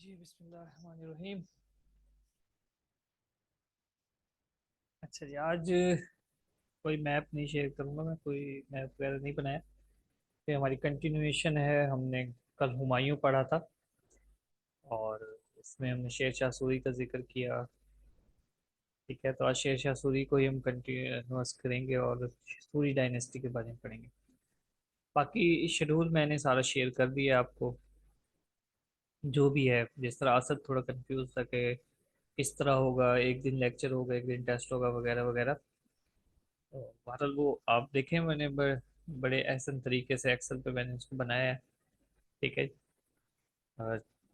जी बिस्मिल्लाहिर्रहमानिर्रहीम। अच्छा जी, आज कोई मैप नहीं शेयर करूंगा। मैं कोई मैप वगैरह नहीं बनाया। ये हमारी कंटिन्यूएशन है। हमने कल हुमायूं पढ़ा था और इसमें हमने शेर शाह सूरी का जिक्र किया। ठीक है, तो आज शेर शाह सूरी को ही हम कंटिन्यूस करेंगे और सूरी डायनेस्टी के बारे में पढ़ेंगे। बाकी शेड्यूल मैंने सारा शेयर कर दिया आपको। जो भी है, जिस तरह असद थोड़ा कंफ्यूज था कि किस तरह होगा, एक दिन लेक्चर होगा एक दिन टेस्ट होगा वगैरह वगैरह। तो बहरहाल वो आप देखें, मैंने बड़े एहसन तरीके से एक्सेल पे मैंने उसको बनाया है। ठीक है।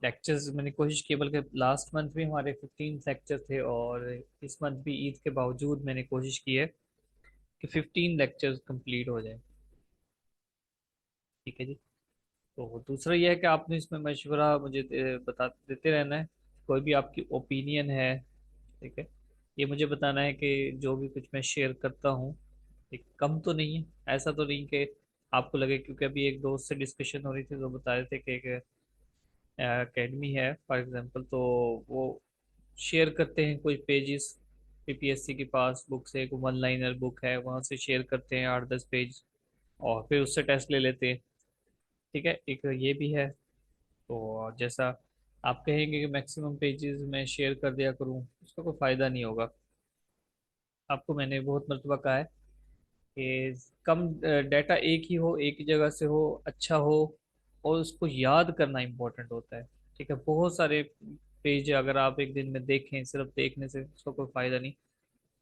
लेक्चर्स मैंने कोशिश की, बल्कि लास्ट मंथ भी हमारे 15 लेक्चर थे और इस मंथ भी ईद के बावजूद मैंने कोशिश की है कि 15 लेक्चर्स कंप्लीट हो जाए। ठीक है जी। तो दूसरा यह है कि आपने इसमें मशवरा मुझे बता देते रहना है। कोई भी आपकी ओपिनियन है, ठीक है, ये मुझे बताना है कि जो भी कुछ मैं शेयर करता हूँ एक कम तो नहीं है। ऐसा तो नहीं कि आपको लगे, क्योंकि अभी एक दोस्त से डिस्कशन हो रही थी तो बता रहे थे कि एक एकेडमी है फॉर एग्जांपल, तो वो शेयर करते हैं कोई पेजेस। पीपीएससी के पास बुक्स है, एक वन लाइनर बुक है, वहाँ से शेयर करते हैं 8-10 पेज और फिर उससे टेस्ट ले लेते हैं। ठीक है, एक ये भी है। तो जैसा आप कहेंगे कि मैक्सिमम पेजेस में शेयर कर दिया करूँ, उसका कोई फ़ायदा नहीं होगा। आपको मैंने बहुत मरतबा कहा है कि कम डाटा एक ही हो, एक ही जगह से हो, अच्छा हो और उसको याद करना इम्पोर्टेंट होता है। ठीक है, बहुत सारे पेज अगर आप एक दिन में देखें, सिर्फ देखने से उसका कोई फायदा नहीं।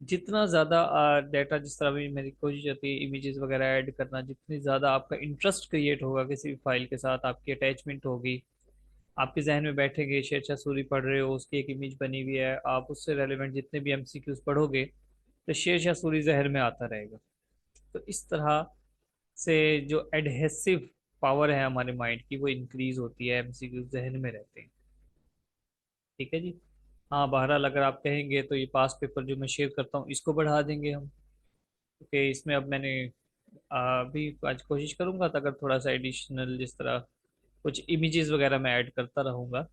जितना ज़्यादा डाटा, जिस तरह भी मेरी कोशिश होती है इमेजेस वगैरह ऐड करना, जितनी ज़्यादा आपका इंटरेस्ट क्रिएट होगा किसी भी फाइल के साथ, आपकी अटैचमेंट होगी, आपके जहन में बैठेंगे, शेरशाह सूरी पढ़ रहे हो, उसकी एक इमेज बनी हुई है, आप उससे रेलिवेंट जितने भी एमसीक्यूज पढ़ोगे तो शेरशाह सूरी जहन में आता रहेगा। तो इस तरह से जो एडहेसिव पावर है हमारे माइंड की, वो इंक्रीज होती है, एमसीक्यू जहन में रहते हैं। ठीक है जी। हाँ, बहरहाल अगर आप कहेंगे तो ये पास पेपर जो मैं शेयर करता हूँ इसको बढ़ा देंगे हम, क्योंकि इसमें अब मैंने अभी आज कोशिश करूंगा तो अगर थोड़ा सा एडिशनल, जिस तरह कुछ इमेजेस वगैरह मैं ऐड करता रहूंगा।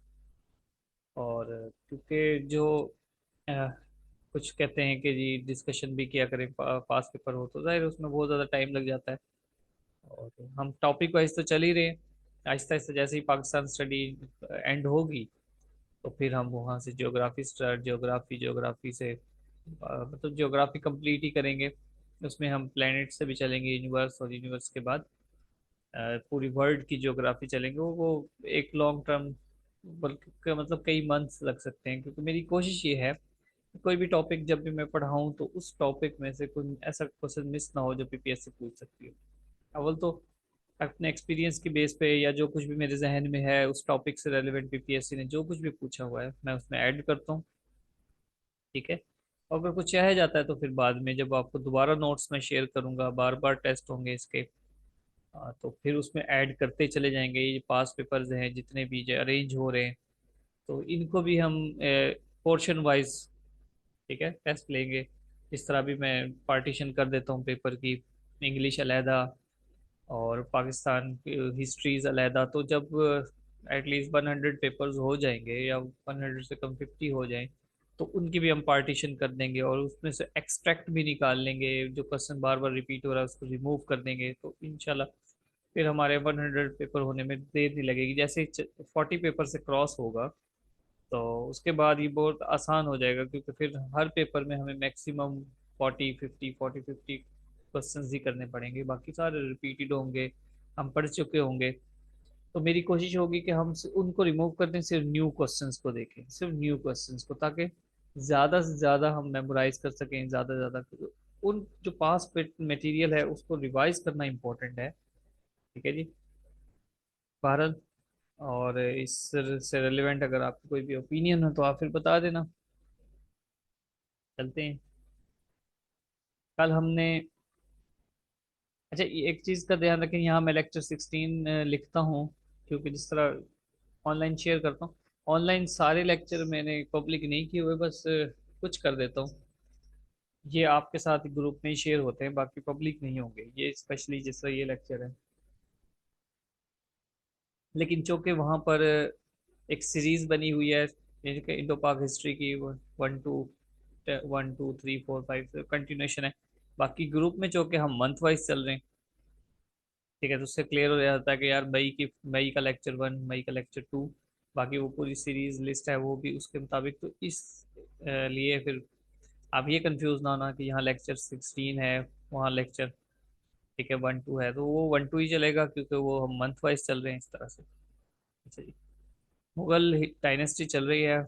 और क्योंकि जो अ, कुछ कहते हैं कि जी डिस्कशन भी किया करें, पास पेपर हो तो जाहिर है उसमें बहुत ज़्यादा टाइम लग जाता है। और हम टॉपिक वाइज तो चल ही रहे हैं। आहिस्ता आहिस्ता जैसे ही पाकिस्तान स्टडी एंड होगी तो फिर हम वहाँ से ज्योग्राफी स्टार्ट, ज्योग्राफी से मतलब ज्योग्राफी कंप्लीट ही करेंगे। उसमें हम प्लेनेट से भी चलेंगे, यूनिवर्स, और यूनिवर्स के बाद पूरी वर्ल्ड की ज्योग्राफी चलेंगे। वो एक लॉन्ग टर्म, बल्कि मतलब कई मंथ्स लग सकते हैं, क्योंकि मेरी कोशिश ये है कि कोई भी टॉपिक जब भी मैं पढ़ाऊँ तो उस टॉपिक में से कोई ऐसा क्वेश्चन मिस ना हो जो पीपीएससी पूछ सकती है। अव्वल तो अपने एक्सपीरियंस की बेस पे, या जो कुछ भी मेरे जहन में है उस टॉपिक से रेलिवेंट पीपीएससी ने जो कुछ भी पूछा हुआ है मैं उसमें ऐड करता हूँ। ठीक है। और अगर कुछ चाहे जाता है तो फिर बाद में जब आपको दोबारा नोट्स में शेयर करूंगा, बार बार टेस्ट होंगे इसके, तो फिर उसमें ऐड करते चले जाएंगे। ये पास पेपर्स हैं जितने भी जो अरेंज हो रहे हैं, तो इनको भी हम पोर्शन वाइज, ठीक है, टेस्ट लेंगे। इस तरह भी मैं पार्टीशन कर देता हूँ पेपर की। इंग्लिश अलहदा और पाकिस्तान की हिस्ट्रीज अलहदा। तो जब एटलीस्ट 100 पेपर्स हो जाएंगे या 100 से कम 50 हो जाएं, तो उनकी भी हम पार्टीशन कर देंगे और उसमें से एक्सट्रैक्ट भी निकाल लेंगे। जो क्वेश्चन बार बार रिपीट हो रहा है उसको रिमूव कर देंगे, तो इंशाल्लाह फिर हमारे 100 पेपर होने में देर नहीं लगेगी। जैसे ही 40 पेपर से क्रॉस होगा तो उसके बाद ये बहुत आसान हो जाएगा, क्योंकि फिर हर पेपर में हमें मैक्सिमम 40-50 क्वेश्चंस ही करने पड़ेंगे, बाकी सारे रिपीटेड होंगे, हम पढ़ चुके होंगे। तो मेरी कोशिश होगी कि हम उनको रिमूव कर दें, सिर्फ न्यू क्वेश्चंस को देखें, सिर्फ न्यू क्वेश्चंस को, ताकि ज़्यादा से ज़्यादा हम मेमोराइज कर सकें, ज़्यादा से ज़्यादा उन जो पास मटेरियल है उसको रिवाइज करना इम्पोर्टेंट है। ठीक है जी। भारत, और इस से रिलेवेंट अगर आपको कोई भी ओपिनियन हो तो आप फिर बता देना। चलते हैं। कल हमने, अच्छा ये एक चीज़ का ध्यान रखें, यहाँ मैं लेक्चर 16 लिखता हूँ, क्योंकि जिस तरह ऑनलाइन शेयर करता हूँ, ऑनलाइन सारे लेक्चर मैंने पब्लिक नहीं किए हुए, बस कुछ कर देता हूँ। ये आपके साथ ग्रुप में ही शेयर होते हैं, बाकी पब्लिक नहीं होंगे ये, स्पेशली जिस तरह ये लेक्चर है। लेकिन चूंकि वहाँ पर एक सीरीज बनी हुई है जिनके इंडो पाक हिस्ट्री की, 1 2 1 2 3 4 5 कंटिन्यूशन है। बाकी ग्रुप में जो कि हम मंथ वाइज चल रहे हैं, ठीक है, तो उससे क्लियर हो जाता है कि यार मई का लेक्चर 1, मई का लेक्चर 2, बाकी वो पूरी सीरीज लिस्ट है वो भी उसके मुताबिक। तो इस लिए फिर आप ये कंफ्यूज ना होना कि यहाँ लेक्चर 16 है, वहाँ लेक्चर, ठीक है, 1 2 है, तो वो 1 2 ही चलेगा क्योंकि वो हम मंथ वाइज चल रहे हैं इस तरह से। अच्छा जी। मुगल डायनेस्टी चल रही है,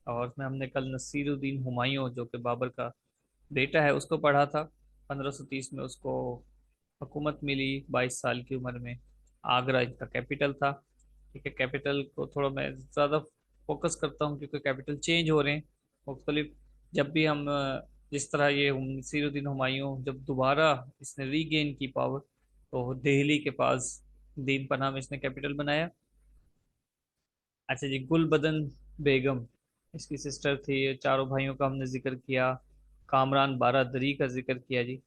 और उसमें हमने कल नसीरुद्दीन हुमायूं जो कि बाबर का बेटा है उसको पढ़ा था। 1530 में उसको हुकूमत मिली 22 साल की उम्र में। आगरा इनका कैपिटल था। ठीक है, कैपिटल को थोड़ा मैं ज़्यादा फोकस करता हूँ क्योंकि कैपिटल चेंज हो रहे हैं मुख्तलिफ। जब भी हम जिस तरह ये नसीरुद्दीन हुमायूं जब दोबारा इसने रीगेन की पावर, तो दिल्ली के पास दीन पनाह में इसने कैपिटल बनाया। अच्छा जी, गुलबदन बेगम इसकी सिस्टर थी। चारों भाइयों का हमने जिक्र किया। कामरान बारादरी का जिक्र किया जी।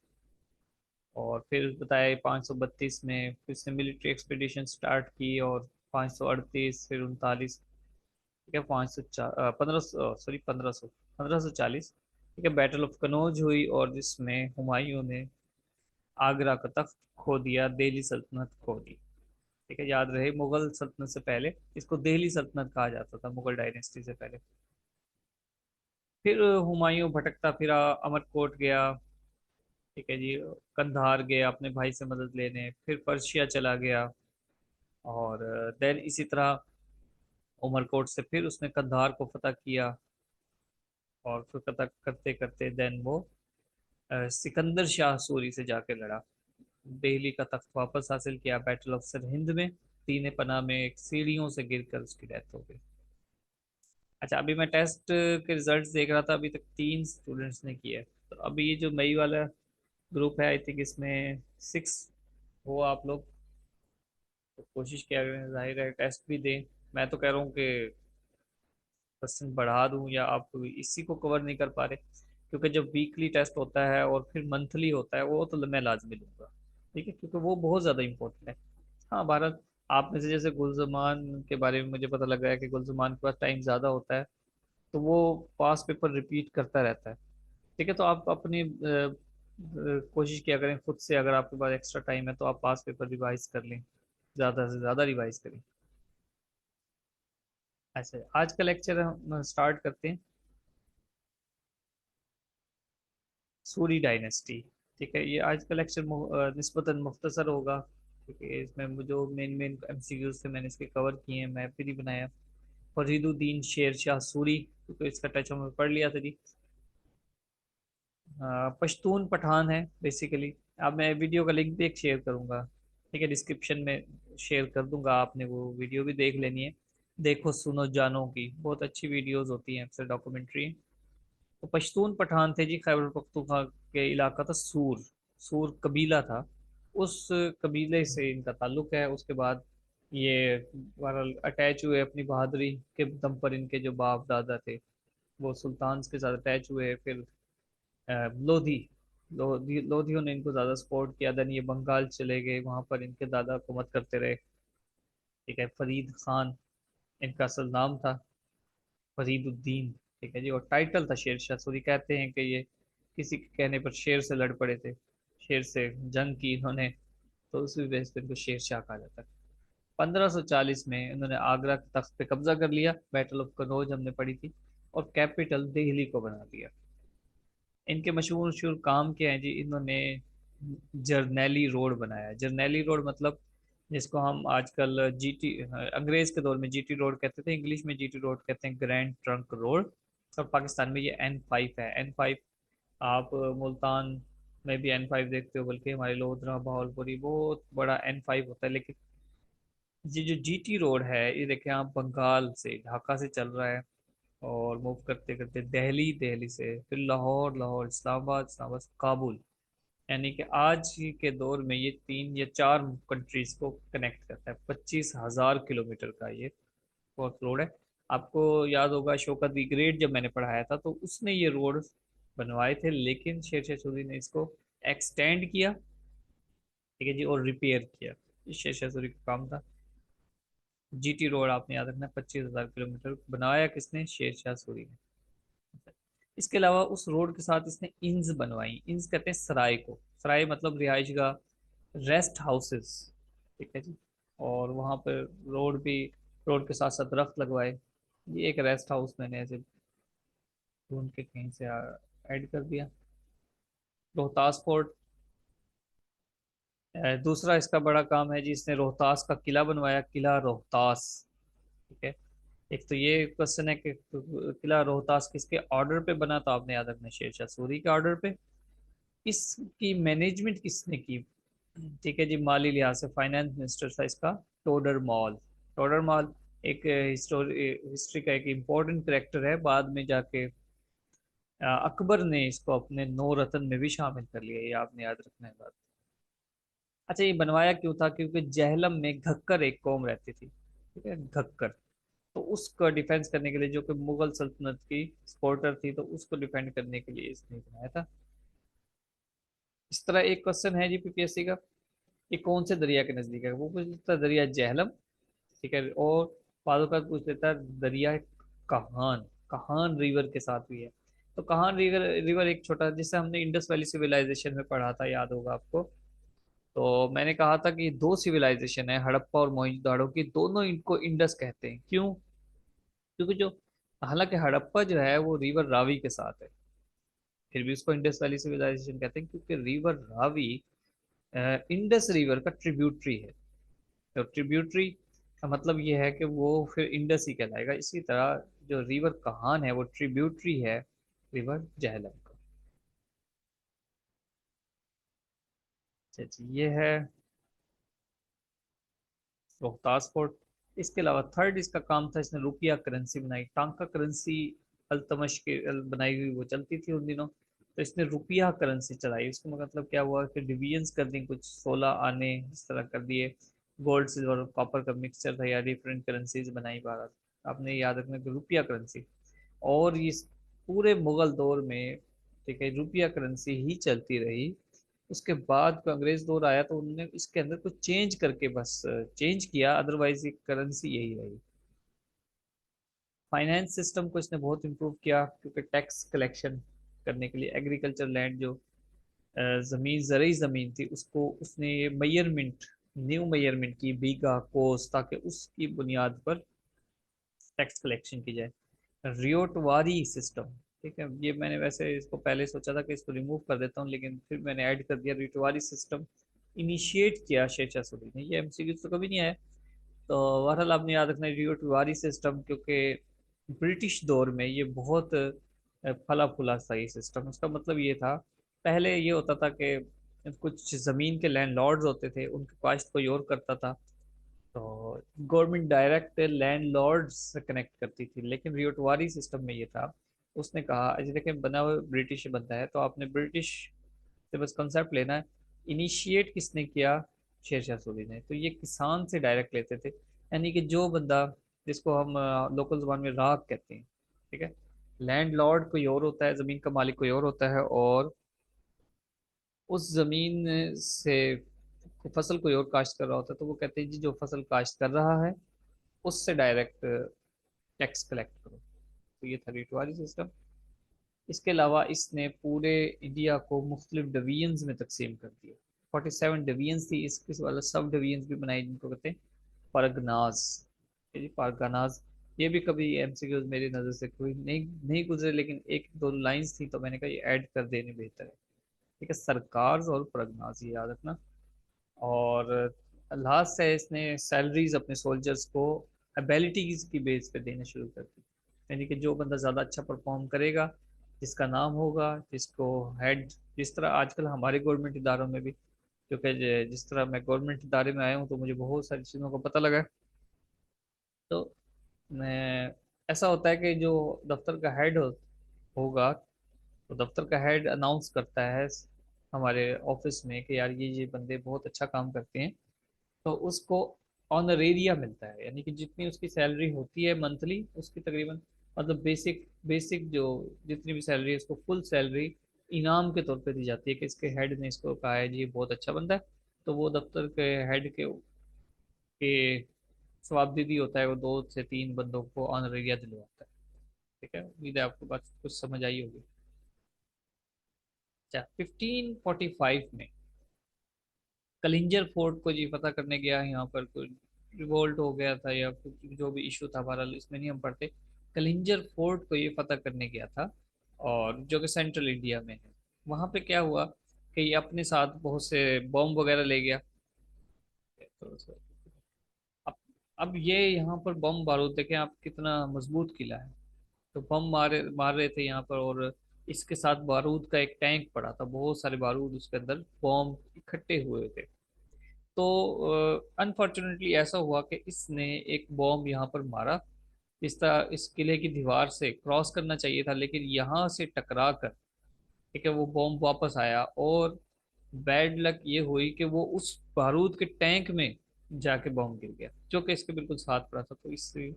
और फिर बताया 532 में फिर इसने मिलिट्री एक्सपीडिशन स्टार्ट की, और 538 फिर 39, ठीक है, 500 पंद्रह सौ सॉरी 1540, ठीक है, बैटल ऑफ कनौज हुई और जिसमें हुमायूं ने आगरा का तख्त खो दिया, दिल्ली सल्तनत खो दी। ठीक है, याद रहे मुगल सल्तनत से पहले इसको दिल्ली सल्तनत कहा जाता था, मुगल डायनेस्टी से पहले। फिर हुमायूं भटकता फिरा, अमरकोट गया, ठीक है जी, कंधार गया अपने भाई से मदद लेने, फिर पर्शिया चला गया, और देन इसी तरह उमरकोट से फिर उसने कंधार को फतह किया, और फिर फतह करते करते देन वो सिकंदर शाह सूरी से जाके लड़ा, दिल्ली का तख्त वापस हासिल किया बैटल ऑफ सरहिंद में। तीन पना में एक सीढ़ियों से गिरकर उसकी डेथ हो गई। अच्छा, अभी मैं टेस्ट के रिजल्ट्स देख रहा था, अभी तक 3 स्टूडेंट्स ने किए, तो अभी ये जो मई वाला ग्रुप है, आई थिंक इसमें 6 हो आप लोग। तो कोशिश किया करें, जाहिर है टेस्ट भी दें। मैं तो कह रहा हूँ कि परसेंट बढ़ा दूं, या आप इसी को कवर नहीं कर पा रहे, क्योंकि जब वीकली टेस्ट होता है और फिर मंथली होता है वो तो मैं लाजमी लूंगा, ठीक है, क्योंकि वो बहुत ज़्यादा इंपॉर्टेंट है। हाँ, भारत, आप में से जैसे गुलजमान के बारे में मुझे पता लगा है कि गुलजमान के पास टाइम ज़्यादा होता है, तो वो पास पेपर रिपीट करता रहता है। ठीक है, तो आप अपनी कोशिश किया करें खुद से, अगर आपके पास एक्स्ट्रा टाइम है तो आप पास पेपर रिवाइज कर लें, ज़्यादा से ज़्यादा रिवाइज करें। अच्छा, आज का लेक्चर हम स्टार्ट करते हैं, सूरी डायनेस्टी। ठीक है, ये आज का लेक्चर निस्बतन मुख्तसर होगा, क्योंकि इसमें जो मेन मेन एमसीक्यूज थे मैंने इसके कवर किए हैं, मैप भी बनाया। फरीदुद्दीन शेर शाह सूरी, तो इसका टच हमने पढ़ लिया था जी। पश्तून पठान है बेसिकली। अब मैं वीडियो का लिंक भी एक शेयर करूंगा, ठीक है, डिस्क्रिप्शन में शेयर कर दूंगा, आपने वो वीडियो भी देख लेनी है। देखो सुनो जानो की बहुत अच्छी वीडियोस होती हैं, अक्सर डॉक्यूमेंट्री। तो पश्तून पठान थे जी, खैबर पख्तूनख्वा के इलाका था सूर। सूर कबीला था, उस कबीले से इनका ताल्लुक है। उसके बाद ये बहरहाल अटैच हुए अपनी बहादुरी के दम पर, इनके जो बाप दादा थे वो सुल्तान के साथ अटैच हुए। फिर लोधी लोधियों ने इनको ज़्यादा सपोर्ट किया, देन ये बंगाल चले गए, वहाँ पर इनके दादा हुकूमत करते रहे। ठीक है, फरीद खान इनका असल नाम था, फरीदुद्दीन। ठीक है जी, और टाइटल था शेर शाह सूरी। कहते हैं कि ये किसी के कहने पर शेर से लड़ पड़े थे, शेर से जंग की इन्होंने, तो उसी वजह से इनको शेर शाह कहा जाता है। 1540 में इन्होंने आगरा के तख्त पे कब्जा कर लिया, बैटल ऑफ कनौज हमने पढ़ी थी, और कैपिटल दिल्ली को बना दिया। इनके मशहूर मशहूर काम क्या है जी, इन्होंने जर्नैली रोड बनाया। जर्नैली रोड मतलब जिसको हम आजकल जीटी, अंग्रेज के दौर में जीटी रोड कहते थे, इंग्लिश में जीटी रोड कहते हैं, ग्रैंड ट्रंक रोड। और पाकिस्तान में ये N5 है। N5 आप मुल्तान में भी N5 देखते हो, बल्कि हमारे लोधरा भावलपुरी बहुत बड़ा N5 होता है। लेकिन ये जो जीटी रोड है, ये देखें आप, बंगाल से ढाका से चल रहा है, और मूव करते करते दिल्ली, दिल्ली से फिर लाहौर, लाहौर इस्लामाबाद, इस्लामाबाद से काबुल। यानी कि आज के दौर में ये 3 या 4 कंट्रीज को कनेक्ट करता है। 25,000 किलोमीटर का ये बहुत रोड है। आपको याद होगा शौकत दी ग्रेट जब मैंने पढ़ाया था तो उसने ये रोड बनवाए थे, लेकिन शेर शाह सूरी ने इसको एक्सटेंड किया, ठीक है जी, और रिपेयर किया। ये शेर शाह सूरी का काम था। जीटी रोड आपने याद रखना, 25,000 किलोमीटर बनाया किसने? शेरशाह सूरी ने। इसके अलावा उस रोड के साथ इसने इंस बनवाई। इंस कहते हैं सराय को, सराय मतलब रिहाइश गाह, रेस्ट हाउसेस, ठीक है जी। और वहाँ पर रोड भी, रोड के साथ साथ दरख्त लगवाए। ये एक रेस्ट हाउस मैंने ऐसे ढूंढ के कहीं से ऐड कर दिया। रोहतास फोर्ट, दूसरा इसका बड़ा काम है जी, इसने रोहतास का किला बनवाया, किला रोहतास, ठीक है। एक तो ये क्वेश्चन है कि किला रोहतास किसके ऑर्डर पे बना, तो आपने याद रखना शेरशाह सूरी के ऑर्डर पे। इसकी मैनेजमेंट किसने की? ठीक है जी, माली लिहाज से फाइनेंस मिनिस्टर था इसका टोडर मॉल। टोडर मॉल एक हिस्टोरी, हिस्ट्री का एक इम्पोर्टेंट करेक्टर है, बाद में जाके अकबर ने इसको अपने नौ रत्न में भी शामिल कर लिया, ये आपने याद रखना है बात। अच्छा, ये बनवाया क्यों था? क्योंकि जहलम में घक्कर एक कौम रहती थी, ठीक है, घक्कर। तो उसका डिफेंस करने के लिए, जो कि मुगल सल्तनत की सपोर्टर थी, तो उसको डिफेंड करने के लिए इसने बनाया था। इस तरह एक क्वेश्चन है जी पीपीएससी का, ये कौन से दरिया के नजदीक है? वो पूछ लेता है दरिया जहलम, ठीक है। और बाजू का पूछ लेता है दरिया कहान, कहान रिवर के साथ भी है। तो कहान रिवर, रिवर एक छोटा, जिसे हमने इंडस वैली सिविलाइजेशन में पढ़ा था, याद होगा आपको। तो मैंने कहा था कि दो सिविलाइजेशन है, हड़प्पा और मोहनजोदड़ो की, दोनों इनको इंडस कहते हैं। क्यों? क्योंकि जो, हालांकि हड़प्पा जो है वो रिवर रावी के साथ है, फिर भी उसको इंडस वैली सिविलाइजेशन कहते हैं, क्योंकि रिवर रावी इंडस रिवर का ट्रिब्यूटरी है। तो ट्रिब्यूटरी का मतलब ये है कि वो फिर इंडस ही कहलाएगा। इसी तरह जो रिवर कहान है वो ट्रिब्यूटरी है रिवर झेलम का। अच्छा जी, ये है रोहतास फोर्ट। इसके अलावा थर्ड इसका काम था, इसने रुपया करेंसी बनाई, टांका करेंसी अल्तमश के बनाई हुई वो चलती थी उन दिनों। तो इसने रुपया करेंसी चलाई, इसका मतलब क्या हुआ कि डिवीजन्स कर दी, कुछ 16 आने इस तरह कर दिए। गोल्ड सिल्वर और कॉपर का मिक्सचर था, या डिफरेंट करेंसीज बनाई भारत। आपने याद रखना कि रुपया करेंसी। और इस पूरे मुगल दौर में, ठीक है, रुपया करेंसी ही चलती रही। उसके बाद को अंग्रेज दौर आया तो उन्होंने इसके अंदर कुछ चेंज करके बस चेंज किया, अदरवाइज ये करेंसी यही रही। फाइनेंस सिस्टम को इसने बहुत इम्प्रूव किया, क्योंकि टैक्स कलेक्शन करने के लिए एग्रीकल्चर लैंड, जो जमीन, ज़रूरी जमीन थी, उसको उसने ये मेयरमेंट, न्यू मेयरमेंट की, बीघा कोस, ताकि उसकी बुनियाद पर टैक्स कलेक्शन की जाए। रियोटवारी सिस्टम, ठीक है, ये मैंने वैसे इसको पहले सोचा था कि इसको रिमूव कर देता हूँ, लेकिन फिर मैंने ऐड कर दिया। रियोटवारी सिस्टम इनिशिएट किया शेरशाह सूरी ने, ये एमसीक्यू तो कभी नहीं आया। तो बहरहाल आपने याद रखना है रियोटवारी सिस्टम, क्योंकि ब्रिटिश दौर में ये बहुत फला फूला था ये सिस्टम। उसका मतलब ये था, पहले ये होता था कि कुछ ज़मीन के लैंड लॉर्ड्स होते थे, उनकी काश्त कोई और करता था, तो गवर्नमेंट डायरेक्ट लैंड लॉर्ड से कनेक्ट करती थी। लेकिन रियोटवारी सिस्टम में ये था, उसने कहा, अजय देखें बना हुआ ब्रिटिश बंदा है, तो आपने ब्रिटिश से बस कंसेप्ट लेना है। इनिशिएट किसने किया? शेरशाह सूरी ने। तो ये किसान से डायरेक्ट लेते थे, यानी कि जो बंदा, जिसको हम लोकल जुबान में राग कहते हैं, ठीक है, लैंड लॉर्ड कोई और होता है, जमीन का मालिक कोई और होता है, और उस जमीन से फसल कोई और काश्त कर रहा होता है, तो वो कहते हैं जी जो फसल काश्त कर रहा है उससे डायरेक्ट टैक्स कलेक्ट करो। तो ये था रिटवारी सिस्टम। इसके अलावा इसने पूरे इंडिया को मुख्तलिफ डिवीजन्स में तकसीम कर दिया। 47 डिवीजन्स थी, इसके वाला सब डिवीजन्स भी बनाई, जिनको कहते हैं परगनाज। ये परगनाज, ये भी कभी एमसीक्यूज मेरी नज़र से कोई नहीं नहीं गुजरे, लेकिन एक दो लाइंस थी, तो मैंने कहा ये ऐड कर देने बेहतर है। ठीक है, सरकार और परगनाज, ये याद रखना। और लास्ट है, इसने सैलरीज अपने सोल्जर्स को एबिलिटीज की बेस पे देना शुरू कर दी। यानी कि जो बंदा ज़्यादा अच्छा परफॉर्म करेगा, जिसका नाम होगा, जिसको हेड, जिस तरह आजकल हमारे गवर्नमेंट इदारों में भी, क्योंकि जिस तरह मैं गवर्नमेंट इदारे में आया हूँ तो मुझे बहुत सारी चीज़ों का पता लगा है। तो मैं, ऐसा होता है कि जो दफ्तर का हेड होगा, तो दफ्तर का हेड अनाउंस करता है हमारे ऑफिस में कि यार ये बंदे बहुत अच्छा काम करते हैं, तो उसको ऑनरेरिया मिलता है, यानी कि जितनी उसकी सैलरी होती है मंथली, उसकी तकरीबन, मतलब बेसिक बेसिक जो जितनी भी सैलरी है, उसको फुल सैलरी इनाम के तौर पे दी जाती है, कि इसके हेड ने इसको कहा है जी ये बहुत अच्छा बंदा है, तो वो दफ्तर के हेड के स्वाबदीदी होता है, वो 2 से 3 बंदों को ऑनरेरिया दिलवाता है। ठीक है, उम्मीद है आपको बात कुछ समझ आई होगी। अच्छा, 1545 में कलिंजर फोर्ट को जी फतह करने गया, यहाँ पर कोई रिवोल्ट हो गया था या कुछ जो भी इशू था, बहरहाल इसमें नहीं हम पढ़ते। कलिंजर फोर्ट को ये फतह करने गया था, और जो कि सेंट्रल इंडिया में है। वहाँ पे क्या हुआ कि ये अपने साथ बहुत से बॉम्ब वगैरह ले गया। तो अब अब ये यहाँ पर बम बारूद देखें आप, कितना मजबूत किला है। तो बम मार रहे थे यहाँ पर, और इसके साथ बारूद का एक टैंक पड़ा था, बहुत सारे बारूद उसके अंदर बॉम्ब इकट्ठे हुए थे। तो अनफॉर्चुनेटली ऐसा हुआ कि इसने एक बॉम्ब यहाँ पर मारा। इस तरह इस किले की दीवार से क्रॉस करना चाहिए था, लेकिन यहाँ से टकरा कर, ठीक है, वो बॉम्ब वापस आया, और बैड लक ये हुई कि वो उस बारूद के टैंक में जाके बॉम्ब गिर गया, जो कि इसके बिल्कुल साथ पड़ा था। तो इससे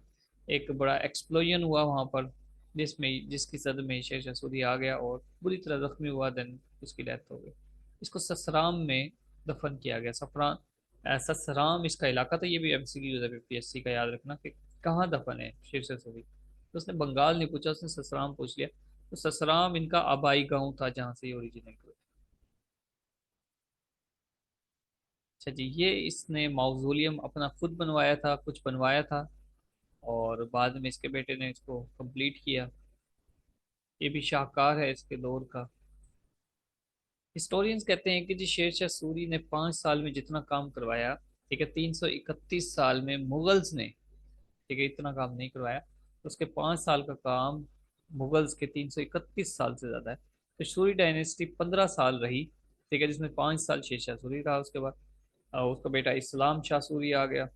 एक बड़ा एक्सप्लोजन हुआ वहां पर, जिसमें जिसकी सद में शेरशाह सूरी आ गया और बुरी तरह जख्मी हुआ, देन उसकी डेथ हो गई। इसको ससराम में दफन किया गया। ससराम इसका इलाका था। ये भी एमसीक्यू है यूपीएससी का, याद रखना कि कहाँ दफन है शेरशाह सूरी। तो उसने बंगाल नहीं पूछा, उसने ससराम पूछ लिया। तो ससराम इनका आबाई गांव था, जहाँ से ये ओरिजिनेट हुए। अच्छा जी, ये इसने मौजूलियम अपना खुद बनवाया था, कुछ बनवाया था, और बाद में इसके बेटे ने इसको कंप्लीट किया। ये भी शाहकार है इसके दौर का। हिस्टोरियंस कहते हैं कि जी शेरशाह सूरी ने 5 साल में जितना काम करवाया, ठीक है, 331 साल में मुगल्स ने, ठीक है, इतना काम नहीं करवाया। तो उसके 5 साल का काम मुगल्स के 331 साल से ज्यादा है। तो सूरी डायनेस्टी 15 साल रही, ठीक है, जिसमें 5 साल शेरशाह सूरी रहा। उसके बाद उसका बेटा इस्लाम शाह सूरी आ गया,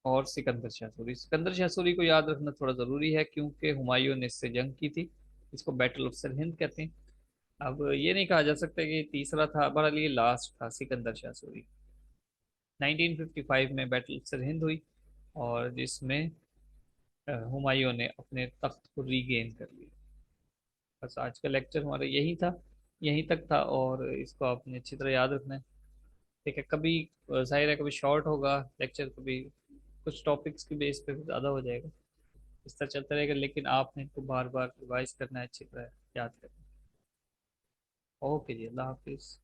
और सिकंदर शाह सूरी। सिकंदर शाह सूरी को याद रखना थोड़ा ज़रूरी है, क्योंकि हुमायूं ने इससे जंग की थी। इसको बैटल ऑफ सरहिंद कहते हैं। अब ये नहीं कहा जा सकता कि तीसरा था, बहरहाल ये लास्ट था सिकंदर शाह सूरी। 1955 में बैटल ऑफ सरहिंद हुई, और जिसमें हुमायूं ने अपने तख्त को रीगेन कर लिया। बस आज का लेक्चर हमारा यही था, यहीं तक था, और इसको आपने अच्छी तरह याद रखना है। ठीक है, कभी जाहिर है कभी शॉर्ट होगा लेक्चर, कभी कुछ टॉपिक्स की बेस पे ज़्यादा हो जाएगा। इस तरह चलता रहेगा, लेकिन आपने इनको बार बार रिवाइज करना है, अच्छी तरह याद करना है। ओके जी, अल्लाह हाफिज़।